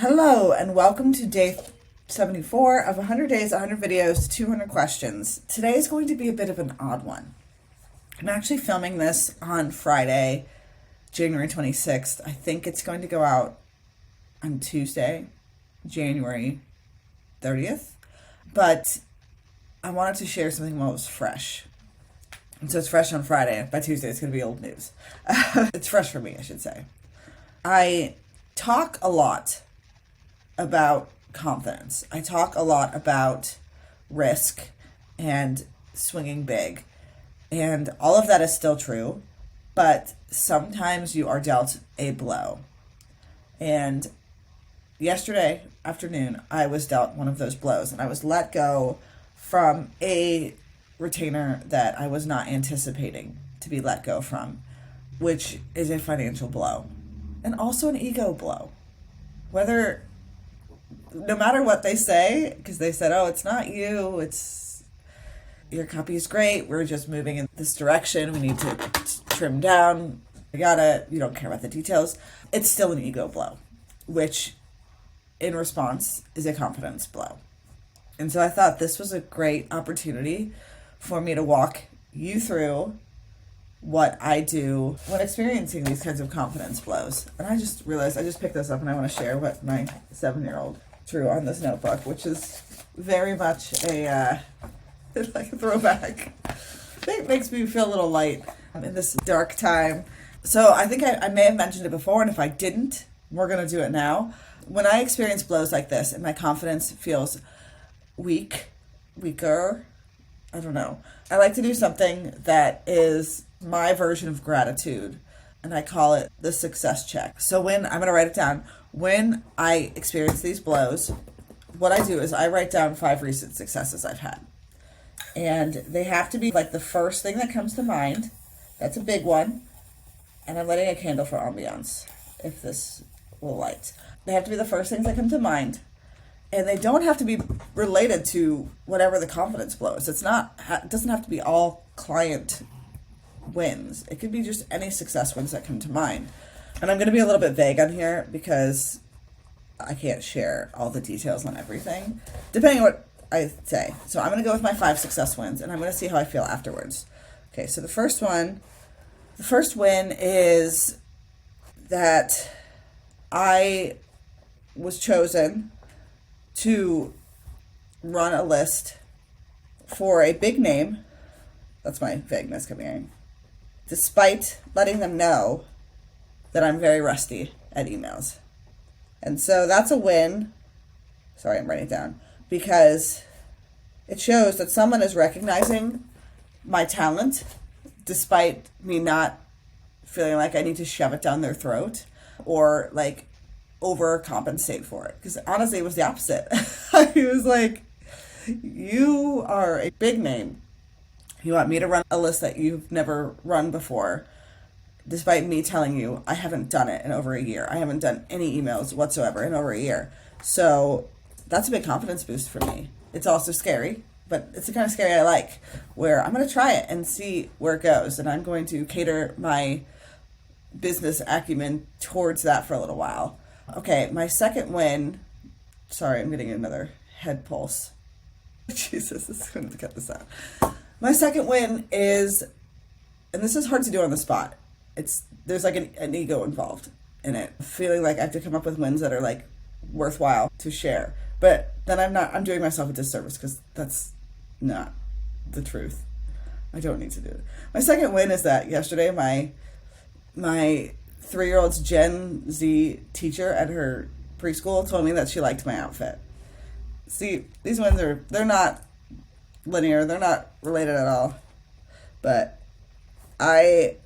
Hello and welcome to day 74 of 100 days, 100 videos, 200 questions. Today is going to be a bit of an odd one. I'm actually filming this on Friday, January 26th. I think it's going to go out on Tuesday, January 30th. But I wanted to share something while it was fresh. And so it's fresh on Friday. By Tuesday, it's going to be old news. It's fresh for me, I should say. I talk a lot about confidence. I talk a lot about risk and swinging big. And all of that is still true, but sometimes you are dealt a blow. And yesterday afternoon, I was dealt one of those blows, and I was let go from a retainer that I was not anticipating to be let go from, which is a financial blow and also an ego blow. No matter what they say, because they said, oh, it's not you, it's your copy is great, we're just moving in this direction, we need to trim down, you don't care about the details. It's still an ego blow, which in response is a confidence blow. And so I thought this was a great opportunity for me to walk you through what I do when experiencing these kinds of confidence blows. And I just realized I just picked this up and I want to share what my 7-year-old drew on this notebook, which is very much a like a throwback. It makes me feel a little light in this dark time. So I think I may have mentioned it before, and if I didn't, we're going to do it now. When I experience blows like this and my confidence feels weaker, I don't know, I like to do something that is my version of gratitude, and I call it the success check. So I'm going to write it down. When I experience these blows, what I do is I write down 5 recent successes I've had. And they have to be like the first thing that comes to mind. That's a big one. And I'm lighting a candle for ambiance, if this will light. They have to be the first things that come to mind. And they don't have to be related to whatever the confidence blow is. It doesn't have to be all client wins. It could be just any success wins that come to mind. And I'm going to be a little bit vague on here because I can't share all the details on everything, depending on what I say. So I'm going to go with my 5 success wins, and I'm going to see how I feel afterwards. Okay, so the first win is that I was chosen to run a list for a big name. That's my vagueness coming in. Despite letting them know that I'm very rusty at emails. And so that's a win. Sorry, I'm writing it down. Because it shows that someone is recognizing my talent despite me not feeling like I need to shove it down their throat or like overcompensate for it. Because honestly, it was the opposite. I was like, you are a big name. You want me to run a list that you've never run before, despite me telling you I haven't done it in over a year. I haven't done any emails whatsoever in over a year. So that's a big confidence boost for me. It's also scary, but it's the kind of scary I like, where I'm going to try it and see where it goes. And I'm going to cater my business acumen towards that for a little while. Okay, my second win. Sorry, I'm getting another head pulse. Jesus, I'm going to cut this out. My second win is, and this is hard to do on the spot, there's like an ego involved in it. Feeling like I have to come up with wins that are like worthwhile to share. But then I'm doing myself a disservice because that's not the truth. I don't need to do it. My second win is that yesterday my 3-year-old's Gen Z teacher at her preschool told me that she liked my outfit. See, these wins they're not linear, they're not related at all. But I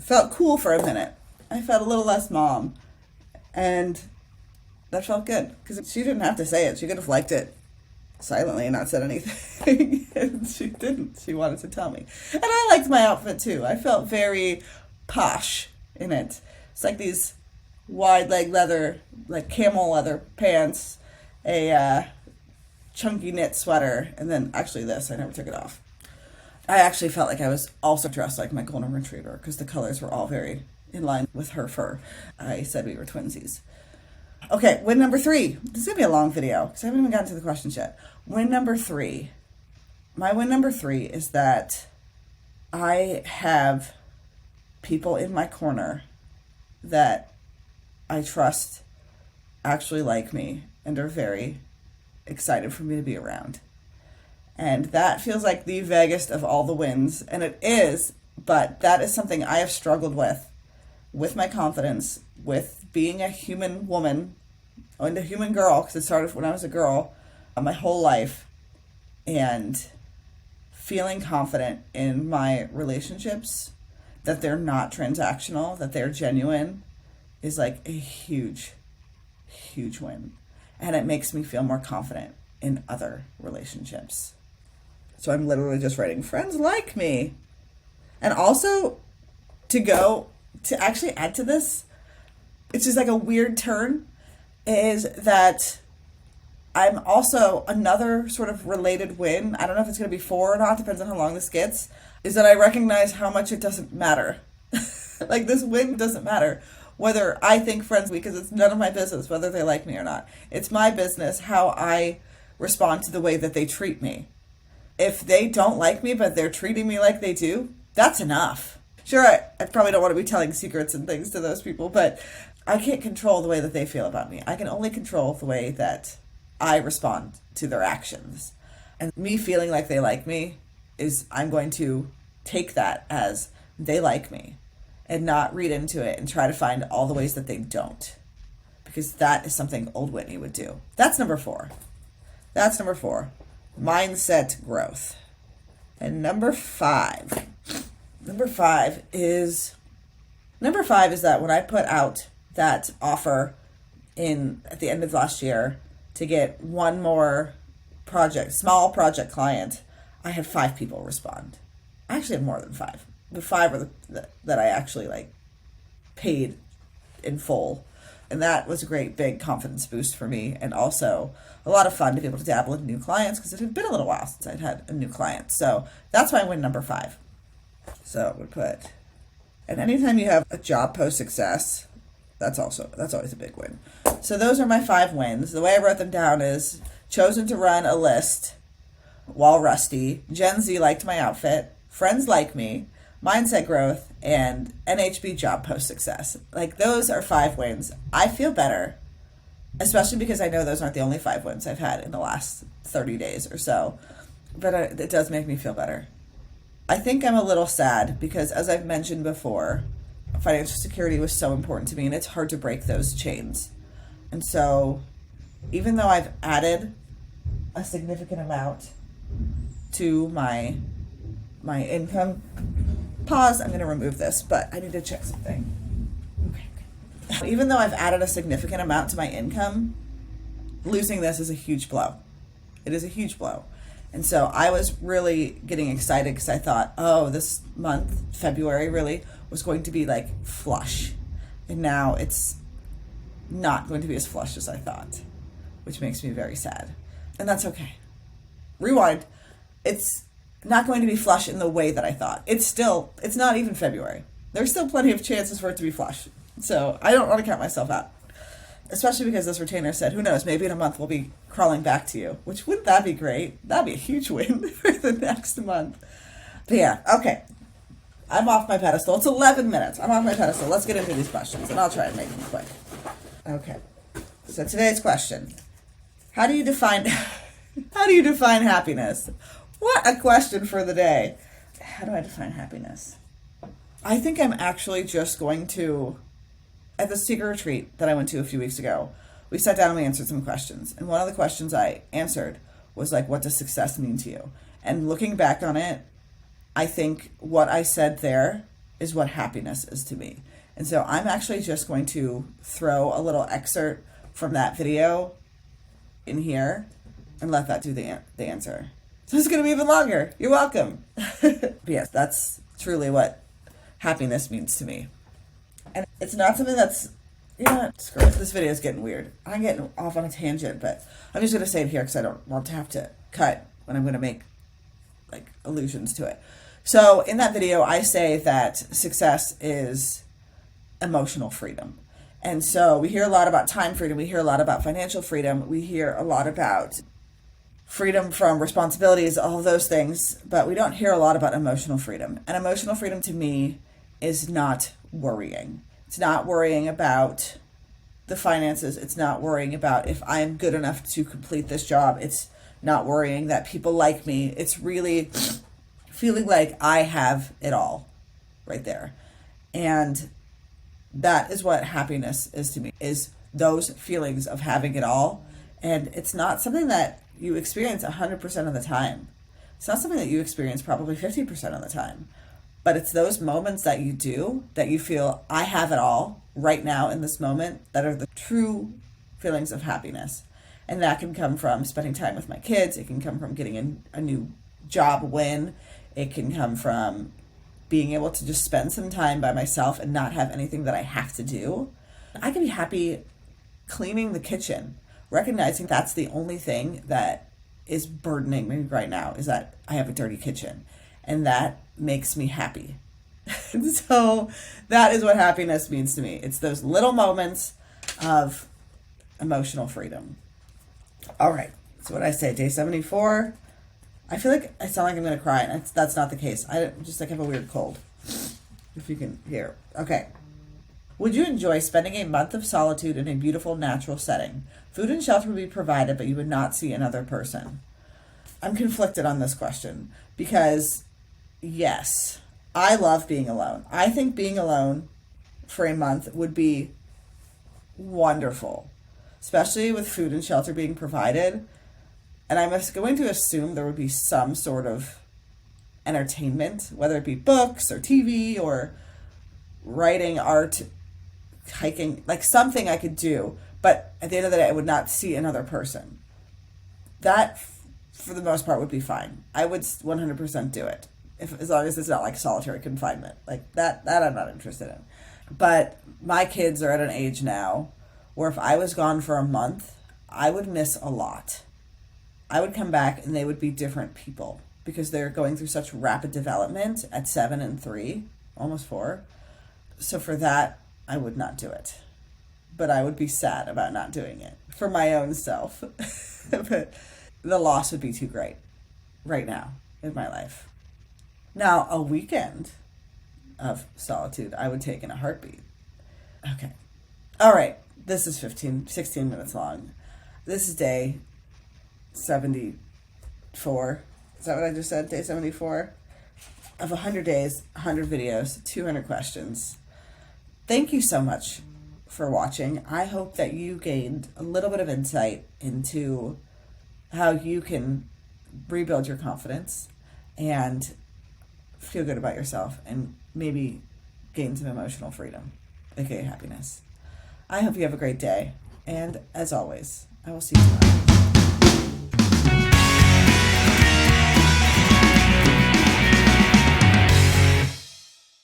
felt cool for a minute. I felt a little less mom. And that felt good. Because she didn't have to say it. She could have liked it silently and not said anything. And she didn't. She wanted to tell me. And I liked my outfit too. I felt very posh in it. It's like these wide leg leather, like camel leather pants, a chunky knit sweater, and then actually this, I never took it off. I actually felt like I was also dressed like my golden retriever because the colors were all very in line with her fur. I said we were twinsies. Okay, win number 3. This is going to be a long video because I haven't even gotten to the questions yet. Win number 3. My win number 3 is that I have people in my corner that I trust actually like me and are very excited for me to be around. And that feels like the vaguest of all the wins. And it is, but that is something I have struggled with my confidence, with being a human woman and a human girl, because it started when I was a girl, my whole life, and feeling confident in my relationships, that they're not transactional, that they're genuine, is like a huge, huge win. And it makes me feel more confident in other relationships. So I'm literally just writing, friends like me. And also to actually add to this, it's just like a weird turn, is that I'm also another sort of related win. I don't know if it's going to be 4 or not, depends on how long this gets, is that I recognize how much it doesn't matter. Like, this win doesn't matter whether I think friends, because it's none of my business whether they like me or not. It's my business how I respond to the way that they treat me. If they don't like me, but they're treating me like they do, that's enough. Sure, I probably don't want to be telling secrets and things to those people, but I can't control the way that they feel about me. I can only control the way that I respond to their actions. And me feeling like they like me is, I'm going to take that as they like me and not read into it and try to find all the ways that they don't. Because that is something old Whitney would do. That's number 4. That's number 4. Mindset growth. And number 5 is that when I put out that offer at the end of last year to get one more small project client, I had 5 people respond. I actually had more than 5. The 5 are that I actually paid in full. And that was a great big confidence boost for me, and also a lot of fun to be able to dabble in new clients, because it had been a little while since I'd had a new client. So that's my win number 5. So we put, and anytime you have a job post success, that's always a big win. So those are my 5 wins. The way I wrote them down is chosen to run a list while rusty, Gen Z liked my outfit, friends like me, mindset growth, and NHB job post success. Those are 5 wins. I feel better, especially because I know those aren't the only 5 wins I've had in the last 30 days or so. But it does make me feel better. I think I'm a little sad because, as I've mentioned before, financial security was so important to me, and it's hard to break those chains. And so, even though I've added a significant amount to my income, I'm going to remove this, but I need to check something. Okay. Even though I've added a significant amount to my income, losing this is a huge blow. It is a huge blow. And so I was really getting excited because I thought, this month, February, really was going to be flush. And now it's not going to be as flush as I thought, which makes me very sad. And that's okay. Rewind. It's not going to be flush in the way that I thought. It's not even February. There's still plenty of chances for it to be flush. So I don't want to count myself out. Especially because this retainer said, who knows, maybe in a month we'll be crawling back to you. Which, wouldn't that be great? That'd be a huge win for the next month. But yeah, okay. I'm off my pedestal. It's 11 minutes. I'm off my pedestal. Let's get into these questions, and I'll try and make them quick. Okay. So today's question. How do you define happiness? What a question for the day. How do I define happiness? I think I'm actually just going to, at the secret retreat that I went to a few weeks ago, we sat down and we answered some questions. And one of the questions I answered was what does success mean to you? And looking back on it, I think what I said there is what happiness is to me. And so I'm actually just going to throw a little excerpt from that video in here and let that do the answer. So it's going to be even longer. You're welcome. But yes, that's truly what happiness means to me. And it's not something that's, screw it. This video is getting weird. I'm getting off on a tangent, but I'm just going to say it here because I don't want to have to cut when I'm going to make allusions to it. So in that video, I say that success is emotional freedom. And so we hear a lot about time freedom. We hear a lot about financial freedom. We hear a lot about freedom from responsibilities, all of those things. But we don't hear a lot about emotional freedom. And emotional freedom to me is not worrying. It's not worrying about the finances. It's not worrying about if I'm good enough to complete this job. It's not worrying that people like me. It's really feeling like I have it all right there. And that is what happiness is to me, is those feelings of having it all. And it's not something that you experience 100% of the time. It's not something that you experience probably 50% of the time. But it's those moments that you do, that you feel, I have it all right now in this moment, that are the true feelings of happiness. And that can come from spending time with my kids. It can come from getting a new job win. It can come from being able to just spend some time by myself and not have anything that I have to do. I can be happy cleaning the kitchen, recognizing that's the only thing that is burdening me right now, is that I have a dirty kitchen. And that makes me happy. So that is what happiness means to me. It's those little moments of emotional freedom. All right. So what I say, day 74. I feel like I sound like I'm going to cry, and that's not the case. I just like have a weird cold, if you can hear. Okay. Would you enjoy spending a month of solitude in a beautiful natural setting? Food and shelter would be provided, but you would not see another person. I'm conflicted on this question because, yes, I love being alone. I think being alone for a month would be wonderful, especially with food and shelter being provided. And I'm going to assume there would be some sort of entertainment, whether it be books or TV or writing, art, hiking, like something I could do. But at the end of the day, I would not see another person. That, for the most part, would be fine. I would 100% do it, as long as it's not like solitary confinement. Like that I'm not interested in. But my kids are at an age now where if I was gone for a month, I would miss a lot. I would come back and they would be different people because they're going through such rapid development at 7 and 3, almost 4. So for that, I would not do it. But I would be sad about not doing it for my own self. But the loss would be too great right now in my life. Now, a weekend of solitude, I would take in a heartbeat. Okay. All right. This is 16 minutes long. This is day 74. Is that what I just said? Day 74 of 100 days, 100 videos, 200 questions. Thank you so much for watching. I hope that you gained a little bit of insight into how you can rebuild your confidence and feel good about yourself and maybe gain some emotional freedom, aka happiness. I hope you have a great day. And as always, I will see you tomorrow.